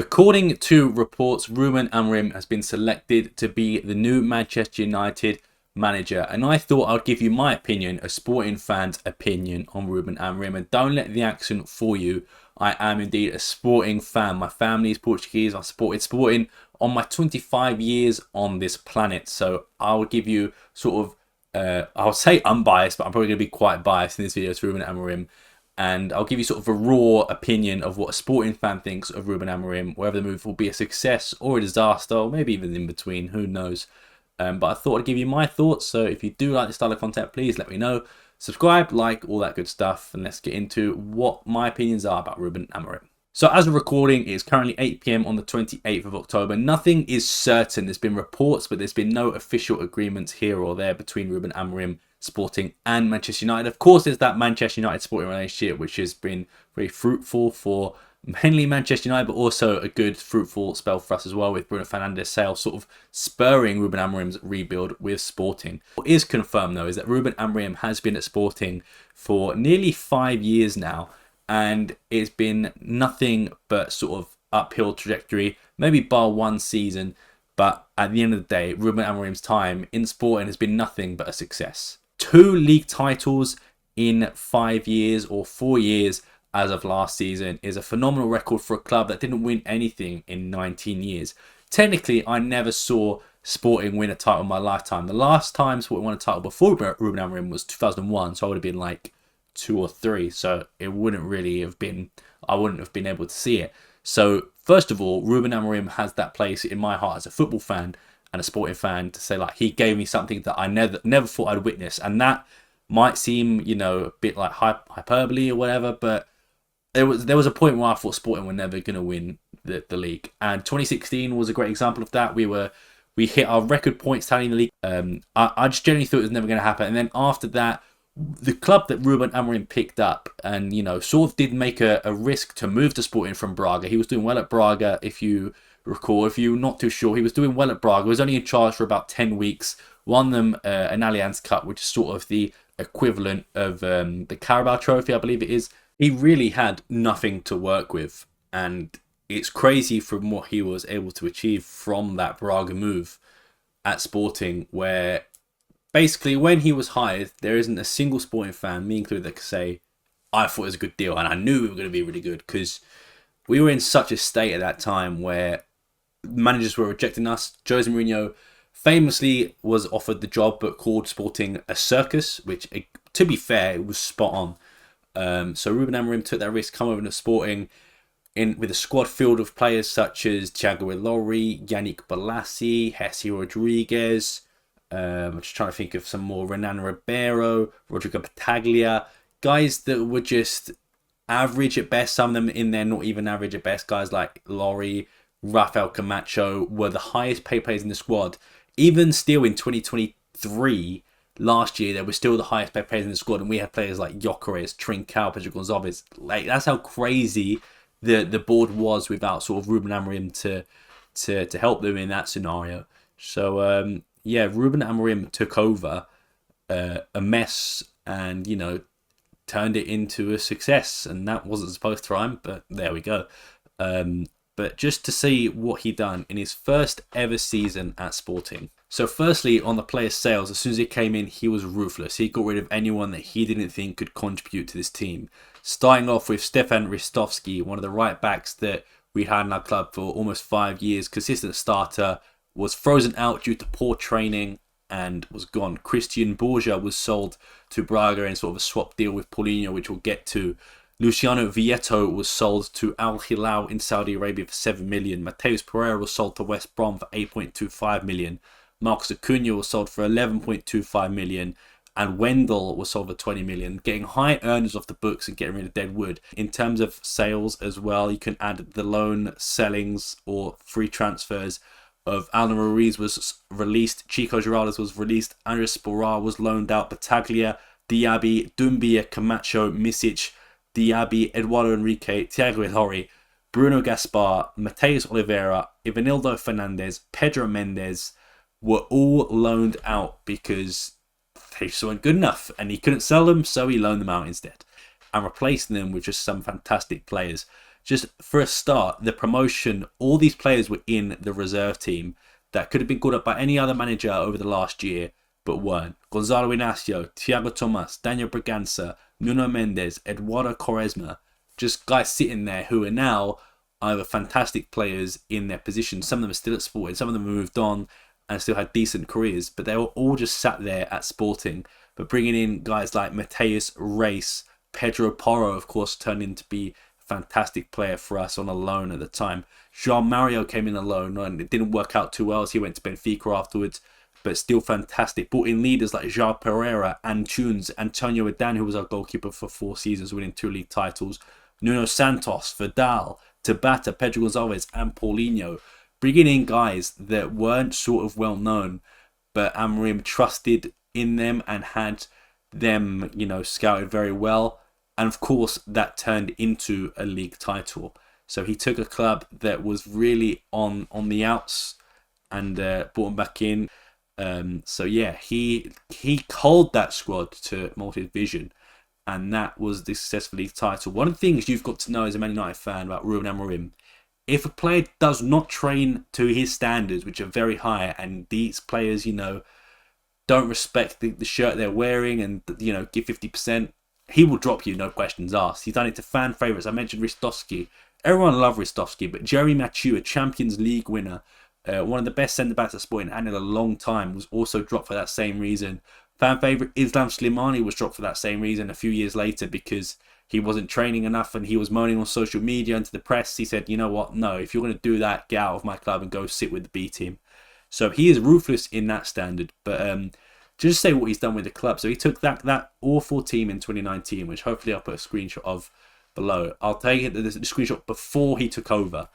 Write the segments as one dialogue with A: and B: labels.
A: According to reports, Ruben Amorim has been selected to be the new Manchester United manager. And I thought I'd give you my opinion, a sporting fan's opinion on Ruben Amorim. And don't let the accent fool you. I am indeed a sporting fan. My family is Portuguese. I supported sporting on my 25 years on this planet. So I will give you sort of, I'll say unbiased, but I'm probably going to be quite biased in this video to Ruben Amorim. And I'll give you sort of a raw opinion of what a sporting fan thinks of Ruben Amorim, whether the move will be a success or a disaster, or maybe even in between, who knows. But I thought I'd give you my thoughts, so if you do like this style of content, please let me know. Subscribe, like, all that good stuff, and let's get into what my opinions are about Ruben Amorim. So as we're recording, it's currently 8 PM on the 28th of October. Nothing is certain. There's been reports, but there's been no official agreements here or there between Ruben Amorim Sporting and Manchester United. Of course, there's that Manchester United Sporting relationship, which has been very fruitful for mainly Manchester United, but also a good, fruitful spell for us as well, with Bruno Fernandes' sale sort of spurring Ruben Amorim's rebuild with Sporting. What is confirmed, though, is that Ruben Amorim has been at Sporting for nearly 5 years now, and it's been nothing but sort of uphill trajectory, maybe bar one season, but at the end of the day, Ruben Amorim's time in Sporting has been nothing but a success. 2 league titles in 5 years or 4 years as of last season is a phenomenal record for a club that didn't win anything in 19 years. Technically, I never saw Sporting win a title in my lifetime. The last time Sporting won a title before Ruben Amorim was 2001, so I would have been like 2 or 3, so it wouldn't really have been, I wouldn't have been able to see it. So first of all, Ruben Amorim has that place in my heart as a football fan and a sporting fan to say, like, he gave me something that I never thought I'd witness. And that might seem, you know, a bit like hyperbole or whatever, but there was a point where I thought Sporting were never going to win the league. And 2016 was a great example of that. We hit our record points tally in the league. I just generally thought it was never going to happen. And then after that, the club that Ruben Amorim picked up and, you know, sort of did make a risk to move to Sporting from Braga. He was doing well at Braga, if you recall. If you're not too sure, he was doing well at Braga. He was only in charge for about 10 weeks. Won them an Allianz Cup, which is sort of the equivalent of the Carabao Trophy, I believe it is. He really had nothing to work with. And it's crazy from what he was able to achieve from that Braga move at Sporting, where basically when he was hired, there isn't a single Sporting fan, me included, that could say, I thought it was a good deal and I knew we were going to be really good, because we were in such a state at that time where managers were rejecting us. Jose Mourinho famously was offered the job but called Sporting a circus, which, to be fair, it was spot on. So Ruben Amorim took that risk, come over to Sporting with a squad filled of players such as Thiago Ilori, Yannick Bolasie, Jesse Rodriguez. I'm just trying to think of some more. Renan Ribeiro, Rodrigo Battaglia, guys that were just average at best. Some of them in there not even average at best. Guys like Laurie, Rafael Camacho were the highest paid players in the squad. Even still in 2023, last year, they were still the highest paid players in the squad, and we had players like Gyökeres, Trincao, Pedro Gonçalves. Like, that's how crazy the board was without sort of Ruben Amorim to help them in that scenario. So yeah, Ruben Amorim took over a mess and, you know, turned it into a success, and that wasn't supposed to rhyme, but there we go. But just to see what he done in his first ever season at Sporting. So firstly, on the player sales, as soon as he came in, he was ruthless. He got rid of anyone that he didn't think could contribute to this team. Starting off with Stefan Ristovski, one of the right backs that we had in our club for almost 5 years, consistent starter, was frozen out due to poor training and was gone. Christian Borja was sold to Braga in sort of a swap deal with Paulinho, which we'll get to. Luciano Vieto was sold to Al Hilal in Saudi Arabia for 7 million. Mateus Pereira was sold to West Brom for 8.25 million. Marcos Acuna was sold for 11.25 million. And Wendell was sold for 20 million. Getting high earners off the books and getting rid of Deadwood. In terms of sales as well, you can add the loan sellings or free transfers of Alan Ruiz was released, Chico Giraldes was released, Andres Sporar was loaned out, Battaglia, Diaby, Dumbia, Camacho, Misic, Diaby, Eduardo Enrique, Thiago Ilori, Bruno Gaspar, Mateus Oliveira, Ivanildo Fernandez, Pedro Mendes were all loaned out because they just weren't good enough and he couldn't sell them, so he loaned them out instead and replacing them with just some fantastic players. just for a start, the promotion, all these players were in the reserve team that could have been called up by any other manager over the last year, but weren't. Gonzalo Inacio, Thiago Tomas, Daniel Bragança, Nuno Mendes, Eduardo Quaresma, just guys sitting there who are now either fantastic players in their position. Some of them are still at Sporting, some of them have moved on and still had decent careers, but they were all just sat there at Sporting. But bringing in guys like Mateus Reis, Pedro Porro, of course, turned into be a fantastic player for us on a loan at the time. João Mario came in alone and it didn't work out too well, so he went to Benfica afterwards, but still fantastic. Brought in leaders like João Pereira, Antunes, Antonio Adan, who was our goalkeeper for 4 seasons, winning 2 league titles, Nuno Santos, Vidal, Tabata, Pedro Gonçalves, and Paulinho. Bringing in guys that weren't sort of well known, but Amorim trusted in them and had them, scouted very well. And of course, that turned into a league title. So he took a club that was really on the outs and brought them back in. So yeah, he culled that squad to multi-division, and that was the successful league title. One of the things you've got to know as a Man United fan about Ruben Amorim, if a player does not train to his standards, which are very high, and these players, don't respect the shirt they're wearing and, give 50%, he will drop you, no questions asked. He's done it to fan favourites. I mentioned Ristovski. Everyone loved Ristovski, but Jerry Mathieu, a Champions League winner, one of the best centre-backs at Sporting and in a long time, was also dropped for that same reason. Fan favourite Islam Slimani was dropped for that same reason a few years later because he wasn't training enough and he was moaning on social media and to the press. He said, you know what, no, if you're going to do that, get out of my club and go sit with the B team. So he is ruthless in that standard. But just say what he's done with the club. So he took that awful team in 2019, which hopefully I'll put a screenshot of below. I'll take it the screenshot before he took over,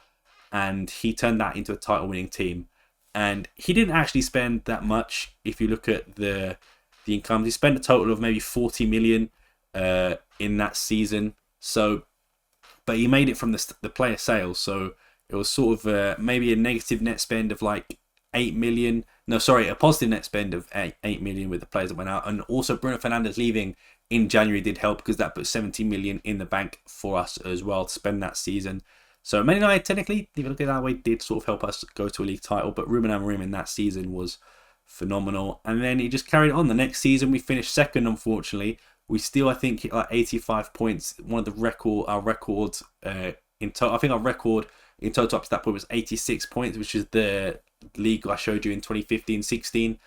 A: and he turned that into a title-winning team. And he didn't actually spend that much. If you look at the income, he spent a total of maybe 40 million in that season. So, but he made it from the player sales. So it was sort of maybe a negative net spend of like 8 million. No, sorry, a positive net spend of 8 million with the players that went out. And also Bruno Fernandes leaving in January did help because that put 70 million in the bank for us as well to spend that season. So Man United, technically, if you look at it that way, did sort of help us go to a league title. But Ruben Amorim in that season was phenomenal. And then he just carried on. The next season, we finished second, unfortunately. We still, I think, hit like 85 points. One of our records in total. I think our record in total up to that point was 86 points, which is the league I showed you in 2015-16.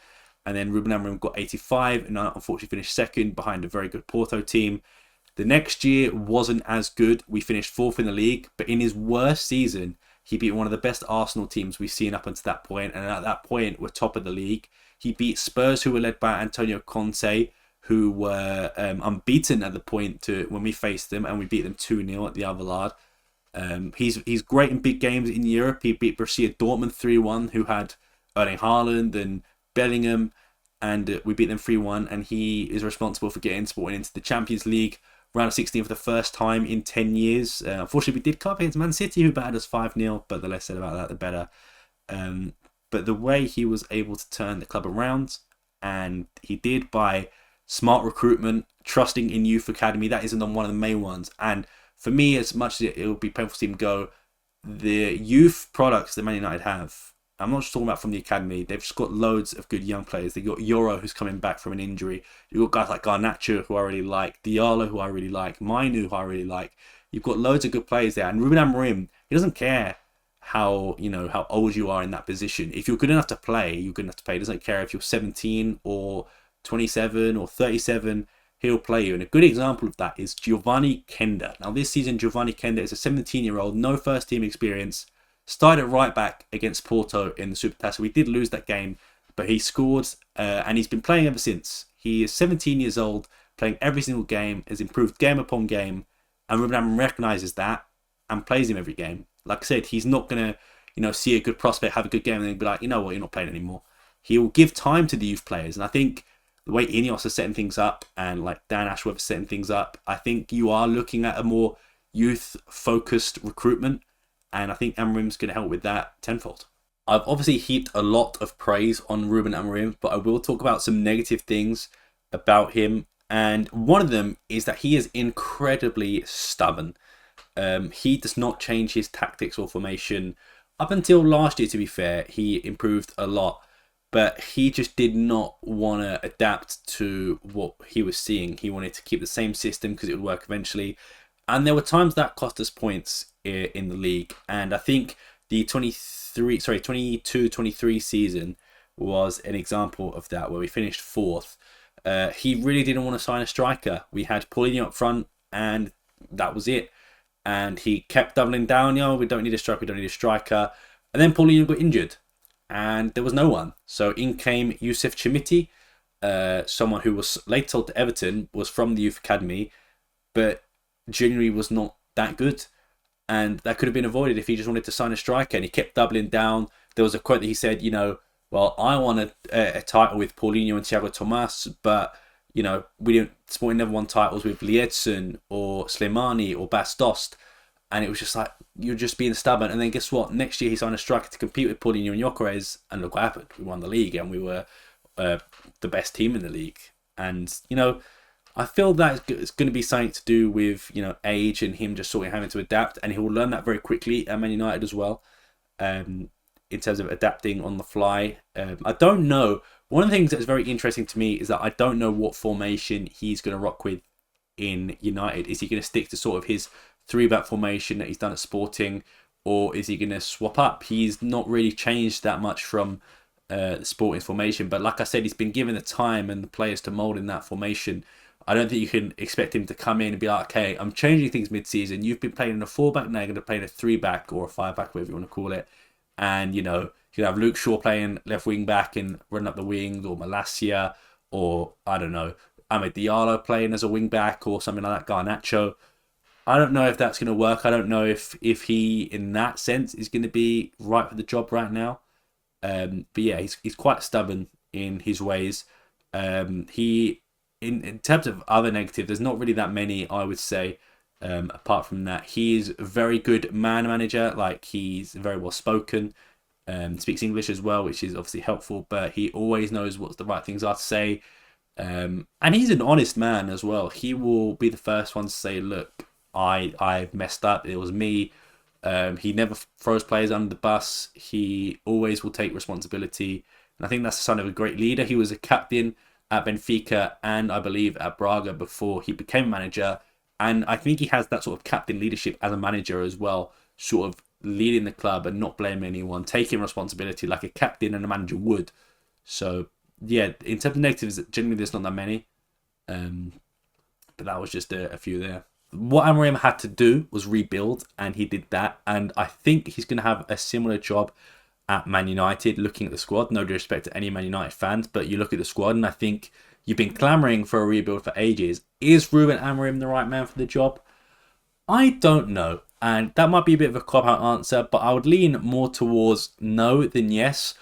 A: And then Ruben Amorim got 85 and unfortunately finished second behind a very good Porto team. The next year wasn't as good. We finished 4th in the league, but in his worst season, he beat one of the best Arsenal teams we've seen up until that point. And at that point, we're top of the league. He beat Spurs, who were led by Antonio Conte, who were unbeaten at the point when we faced them, and we beat them 2-0 at the Avalard. He's great in big games in Europe. He beat Borussia Dortmund 3-1, who had Erling Haaland and Bellingham, and we beat them 3-1. And he is responsible for getting Sporting into the Champions League round of 16 for the first time in 10 years. Unfortunately, we did come up against Man City, who battered us 5-0, but the less said about that, the better. But the way he was able to turn the club around, and he did by smart recruitment, trusting in youth academy, that isn't one of the main ones. And for me, as much as it would be painful to see him go, the youth products that Man United have, I'm not just talking about from the academy, they've just got loads of good young players. They've got Euro, who's coming back from an injury. You've got guys like Garnacho, who I really like, Diallo, who I really like, Mainu, who I really like. You've got loads of good players there. And Ruben Amorim, he doesn't care how old you are in that position. If you're good enough to play, you're good enough to play. He doesn't care if you're 17 or 27 or 37, he'll play you. And a good example of that is Giovanni Kenda. Now this season, Giovanni Kenda is a 17-year-old, no first team experience, started at right back against Porto in the Supertaça. We did lose that game, but he scored and he's been playing ever since. He is 17 years old, playing every single game, has improved game upon game, and Ruben Amorim recognises that and plays him every game. Like I said, he's not going to see a good prospect, have a good game, and then be like, you know what, you're not playing anymore. He will give time to the youth players. And I think the way Ineos are setting things up and like Dan Ashworth is setting things up, I think you are looking at a more youth-focused recruitment. And I think Amorim's going to help with that tenfold. I've obviously heaped a lot of praise on Ruben Amorim, but I will talk about some negative things about him. And one of them is that he is incredibly stubborn. He does not change his tactics or formation. Up until last year, to be fair, he improved a lot, but he just did not want to adapt to what he was seeing. He wanted to keep the same system because it would work eventually. And there were times that cost us points in the league. And I think the 22-23 season was an example of that, where we finished fourth. He really didn't want to sign a striker. We had Paulinho up front, and that was it. And he kept doubling down, we don't need a striker, we don't need a striker. And then Paulinho got injured, and there was no one. So in came Youssef Chimiti, someone who was later sold to Everton, was from the youth academy, but genuinely was not that good. And that could have been avoided if he just wanted to sign a striker. And he kept doubling down. There was a quote that he said, well, I want a title with Paulinho and Thiago Tomas, but we didn't. Sporting never won titles with Lietzen or Slimani or Bastost, and it was just like, you're just being stubborn. And then guess what? Next year he signed a striker to compete with Paulinho and Gyökeres, and look what happened. We won the league, and we were the best team in the league. And I feel that it's going to be something to do with age and him just sort of having to adapt, and he will learn that very quickly at Man United as well. In terms of adapting on the fly, I don't know. One of the things that's very interesting to me is that I don't know what formation he's going to rock with in United. Is he going to stick to sort of his 3-back formation that he's done at Sporting, or is he going to swap up? He's not really changed that much from the Sporting formation, but like I said, he's been given the time and the players to mould in that formation. I don't think you can expect him to come in and be like, okay, I'm changing things mid-season. You've been playing in a 4-back, now you're going to play in a 3-back or a 5-back, whatever you want to call it. And, you could have Luke Shaw playing left wing back and running up the wings, or Malacia, or, I don't know, Ahmed Diallo playing as a wing back or something like that, Garnacho. I don't know if that's going to work. I don't know if he, in that sense, is going to be right for the job right now. But yeah, he's quite stubborn in his ways. In terms of other negatives, there's not really that many, I would say. Apart from that, he's a very good man manager. Like, he's very well spoken, speaks English as well, which is obviously helpful, but he always knows what the right things are to say. And he's an honest man as well. He will be the first one to say, look, I've messed up, it was me. He never throws players under the bus. He always will take responsibility, and I think that's a sign of a great leader. He was a captain at Benfica and I believe at Braga before he became a manager. And I think he has that sort of captain leadership as a manager as well, sort of leading the club and not blaming anyone, taking responsibility like a captain and a manager would. So, yeah, in terms of negatives, generally there's not that many. But that was just a few there. What Amorim had to do was rebuild, and he did that. And I think he's going to have a similar job at Man United, looking at the squad. No disrespect to any Man United fans, but you look at the squad, and I think you've been clamouring for a rebuild for ages. Is Ruben Amorim the right man for the job? I don't know. And that might be a bit of a cop-out answer, but I would lean more towards no than yes.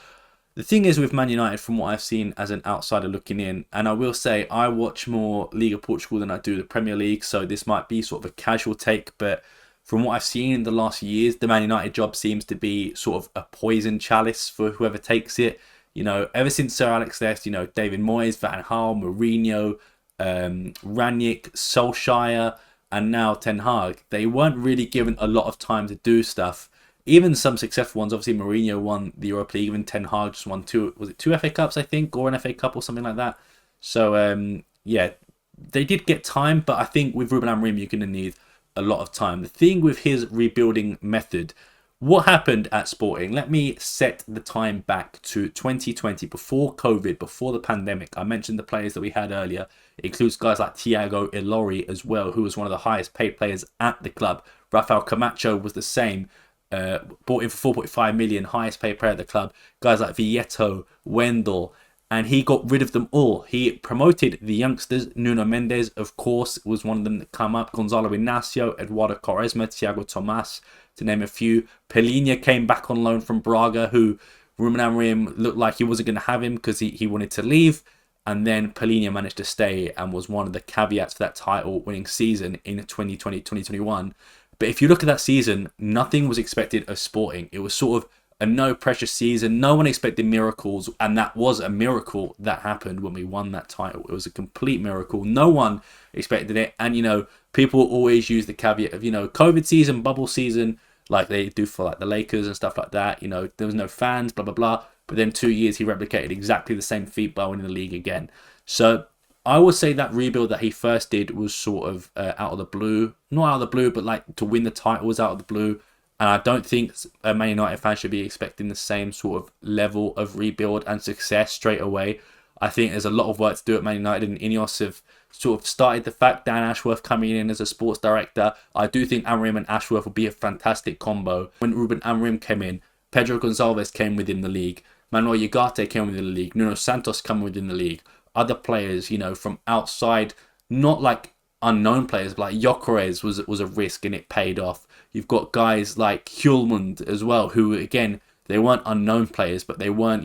A: The thing is with Man United, from what I've seen as an outsider looking in, and I will say I watch more Liga Portugal than I do the Premier League, so this might be sort of a casual take, but from what I've seen in the last years, the Man United job seems to be sort of a poison chalice for whoever takes it. Ever since Sir Alex left, David Moyes, Van Gaal, Mourinho, Ranić, Solskjaer, and now Ten Hag, they weren't really given a lot of time to do stuff. Even some successful ones, obviously Mourinho won the Europa League, even Ten Hag just won two FA Cups, I think, or an FA Cup or something like that. So, yeah, they did get time, but I think with Ruben Amorim, you're going to need a lot of time. The thing with his rebuilding method, what happened at Sporting? Let me set the time back to 2020, before COVID, before the pandemic. I mentioned the players that we had earlier. It includes guys like Thiago Ilori as well, who was one of the highest paid players at the club. Rafael Camacho was the same. Bought in for 4.5 million, highest paid player at the club. Guys like Vieto, Wendell, and he got rid of them all. He promoted the youngsters. Nuno Mendes, of course, was one of them that come up. Gonzalo Inacio, Eduardo Quaresma, Thiago Tomas, to name a few. Pelinha came back on loan from Braga, who Ruben Amorim looked like he wasn't going to have him because he wanted to leave. And then Pelinha managed to stay and was one of the caveats for that title-winning season in 2020-2021. But if you look at that season, nothing was expected of Sporting. It was sort of a no pressure season. No one expected miracles, and that was a miracle that happened when we won that title. It was a complete miracle. No one expected it, and people always use the caveat of COVID season, bubble season, like they do for like the Lakers and stuff like that. There was no fans, blah blah blah. But then 2 years he replicated exactly the same feat by winning the league again. So I would say that rebuild that he first did was sort of out of the blue. Not out of the blue, but like to win the title was out of the blue. And I don't think Man United fans should be expecting the same sort of level of rebuild and success straight away. I think there's a lot of work to do at Man United, and Ineos have sort of started the fact. Dan Ashworth coming in as a sports director. I do think Amorim and Ashworth will be a fantastic combo. When Ruben Amorim came in, Pedro Gonçalves came within the league. Manuel Ugarte came within the league. Nuno Santos came within the league. Other players, from outside, not like unknown players, but like Gyökeres was a risk and it paid off. You've got guys like Hjulmund as well, who again, they weren't unknown players, but they weren't,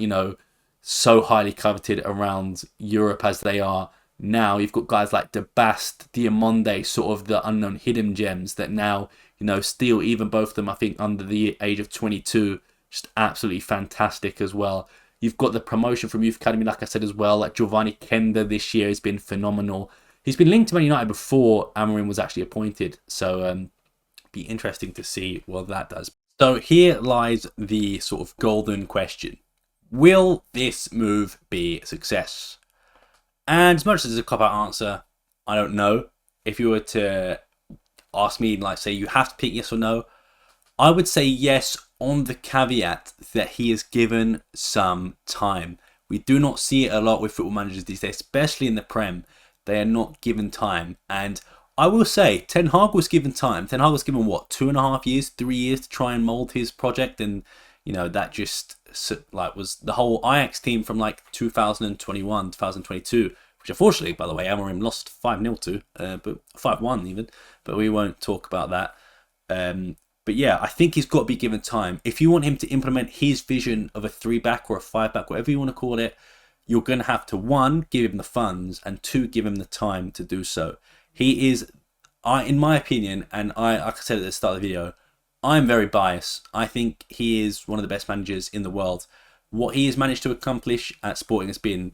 A: so highly coveted around Europe as they are now. You've got guys like De Bast, Diamonde, sort of the unknown hidden gems that now, still, even both of them, I think, under the age of 22, just absolutely fantastic as well. You've got the promotion from Youth Academy, like I said as well. Like Giovanni Kenda this year has been phenomenal. He's been linked to Man United before Amorim was actually appointed. So be interesting to see what that does. So here lies the sort of golden question. Will this move be a success? And as much as it's a cop-out answer, I don't know. If you were to ask me, like say you have to pick yes or no, I would say yes, on the caveat that he is given some time. We do not see it a lot with football managers these days, especially in the Prem. They are not given time. And I will say, Ten Hag was given time. Ten Hag was given, 2.5 years, 3 years to try and mould his project. And, that just like was the whole Ajax team from like 2021, 2022, which unfortunately, by the way, Amorim lost 5-0 to, but 5-1 even. But we won't talk about that. But yeah, I think he's got to be given time. If you want him to implement his vision of a 3-back or a 5-back, whatever you want to call it, you're going to have to, 1, give him the funds, and 2, give him the time to do so. He is, in my opinion, and like I said at the start of the video, I'm very biased. I think he is one of the best managers in the world. What he has managed to accomplish at Sporting has been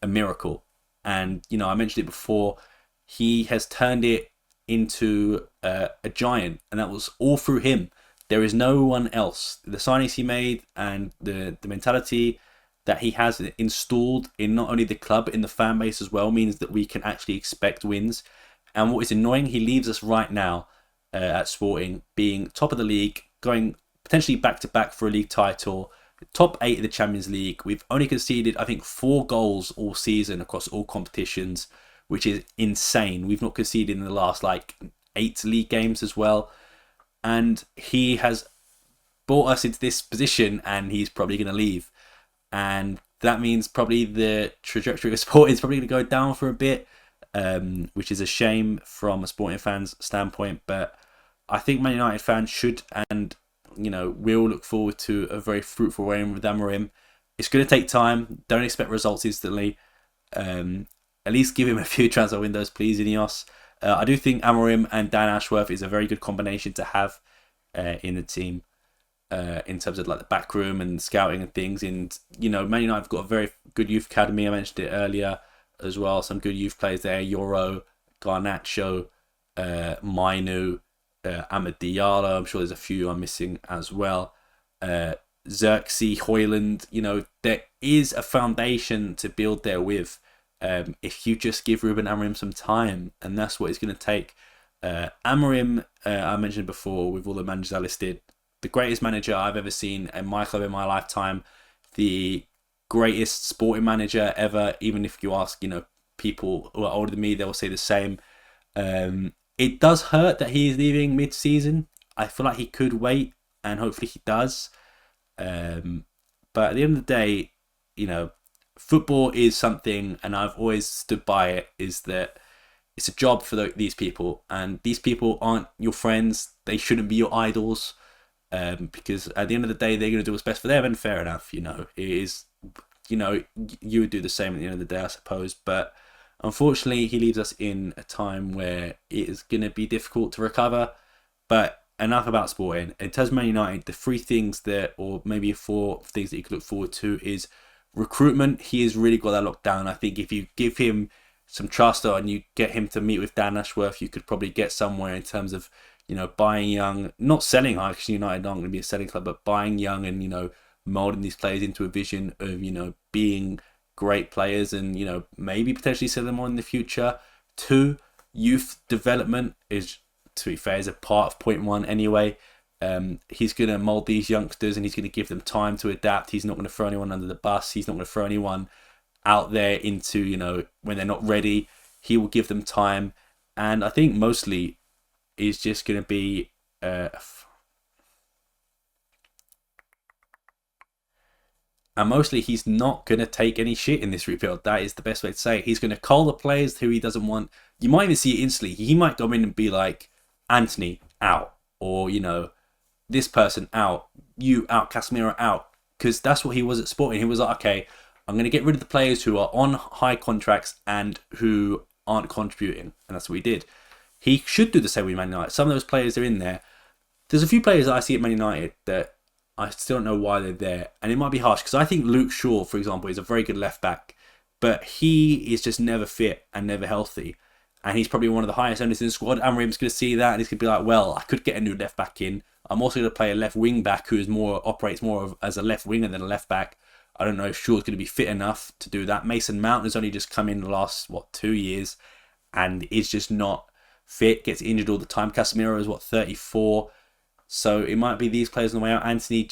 A: a miracle. And, I mentioned it before, he has turned it into a giant, and that was all through him. There is no one else. The signings he made and the mentality that he has installed in not only the club but in the fan base as well means that we can actually expect wins. And what is annoying, he leaves us right now at Sporting being top of the league, going potentially back to back for a league title, top 8 of the Champions League. We've only conceded, I think, 4 goals all season across all competitions, which is insane. We've not conceded in the last 8 league games as well. And he has brought us into this position, and he's probably going to leave. And that means probably the trajectory of sport is probably going to go down for a bit, which is a shame from a Sporting fan's standpoint. But I think Man United fans should and we'll look forward to a very fruitful reign with Amorim. It's going to take time. Don't expect results instantly. At least give him a few transfer windows, please, Ineos. I do think Amorim and Dan Ashworth is a very good combination to have in the team in terms of like the back room and scouting and things. And Man United have got a very good youth academy. I mentioned it earlier as well. Some good youth players there: Yoro, Garnacho, Mainu, Amad Diallo. I'm sure there's a few I'm missing as well. Xerxes, Hoyland. There is a foundation to build there with. If you just give Ruben Amorim some time, and that's what it's going to take. Amorim, I mentioned before, with all the managers I listed, the greatest manager I've ever seen in my club in my lifetime, the greatest sporting manager ever. Even if you ask, people who are older than me, they will say the same. It does hurt that he is leaving mid-season. I feel like he could wait, and hopefully he does. But at the end of the day, football is something, and I've always stood by it, is that it's a job for these people, and these people aren't your friends. They shouldn't be your idols, because at the end of the day, they're going to do what's best for them, and fair enough. It is, you would do the same at the end of the day, I suppose. But unfortunately, he leaves us in a time where it is going to be difficult to recover. But enough about Sporting. In terms of Man United, the three things that, or maybe four things that you could look forward to is recruitment. He has really got that locked down. I think if you give him some trust and you get him to meet with Dan Ashworth, you could probably get somewhere in terms of, buying young, not selling high, because United aren't going to be a selling club, but buying young and, molding these players into a vision of, being great players and, maybe potentially sell them on in the future. Two, youth development is, to be fair, is a part of point one anyway. He's going to mold these youngsters and he's going to give them time to adapt. He's not going to throw anyone under the bus. He's not going to throw anyone out there into, when they're not ready. He will give them time. And I think mostly is just going to be and mostly he's not going to take any shit in this rebuild. That is the best way to say it. He's going to call the players who he doesn't want. You might even see it instantly. He might go in and be like, Anthony out, or this person out, you out, Casemiro out, because that's what he was at Sporting. He was like, okay, I'm going to get rid of the players who are on high contracts and who aren't contributing, and that's what he did. He should do the same with Man United. Some of those players are in there. There's a few players that I see at Man United that I still don't know why they're there, and it might be harsh because I think Luke Shaw, for example, is a very good left back, but he is just never fit and never healthy. And he's probably one of the highest earners in the squad. Amorim's going to see that and he's going to be like, well, I could get a new left back in. I'm also going to play a left wing back who operates more as a left winger than a left back. I don't know if Shaw's going to be fit enough to do that. Mason Mount has only just come in the last, 2 years and is just not fit, gets injured all the time. Casemiro is, 34. So it might be these players on the way out. Anthony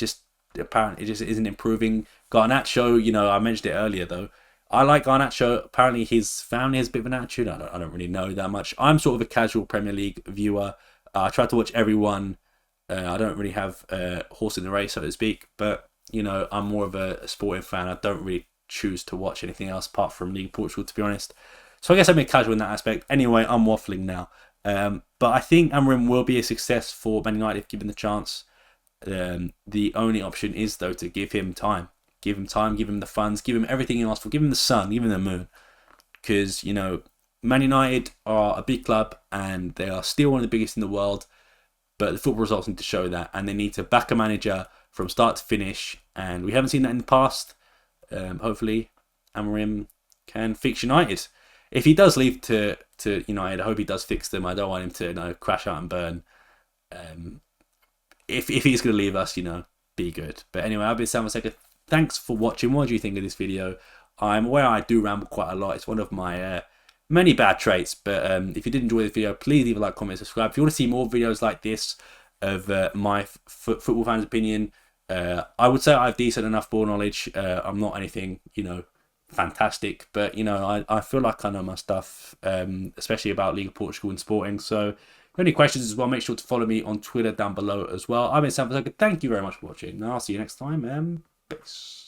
A: apparently just isn't improving. Garnacho, I mentioned it earlier though. I like Garnacho. Apparently his family has a bit of an attitude. I don't really know that much. I'm sort of a casual Premier League viewer. I try to watch everyone. I don't really have a horse in the race, so to speak. But, I'm more of a Sporting fan. I don't really choose to watch anything else apart from League Portugal, to be honest. So I guess I'm a casual in that aspect. Anyway, I'm waffling now. But I think Amorim will be a success for Man United if given the chance. The only option is, though, to give him time. Give him time, give him the funds, give him everything he asks for, give him the sun, give him the moon. Because, Man United are a big club and they are still one of the biggest in the world, but the football results need to show that, and they need to back a manager from start to finish, and we haven't seen that in the past. Hopefully, Amorim can fix United. If he does leave to United, I hope he does fix them. I don't want him to crash out and burn. If he's going to leave us, be good. But anyway, I've been Sam Fonseca. Thanks for watching. What do you think of this video? I'm aware I do ramble quite a lot. It's one of my many bad traits. But if you did enjoy this video, please leave a like, comment, subscribe. If you want to see more videos like this of my football fans' opinion, I would say I have decent enough ball knowledge. I'm not anything, fantastic. But, I feel like I know my stuff, especially about League of Portugal and Sporting. So if you have any questions as well, make sure to follow me on Twitter down below as well. I've been Sam Fonseca. Thank you very much for watching. And I'll see you next time. Peace.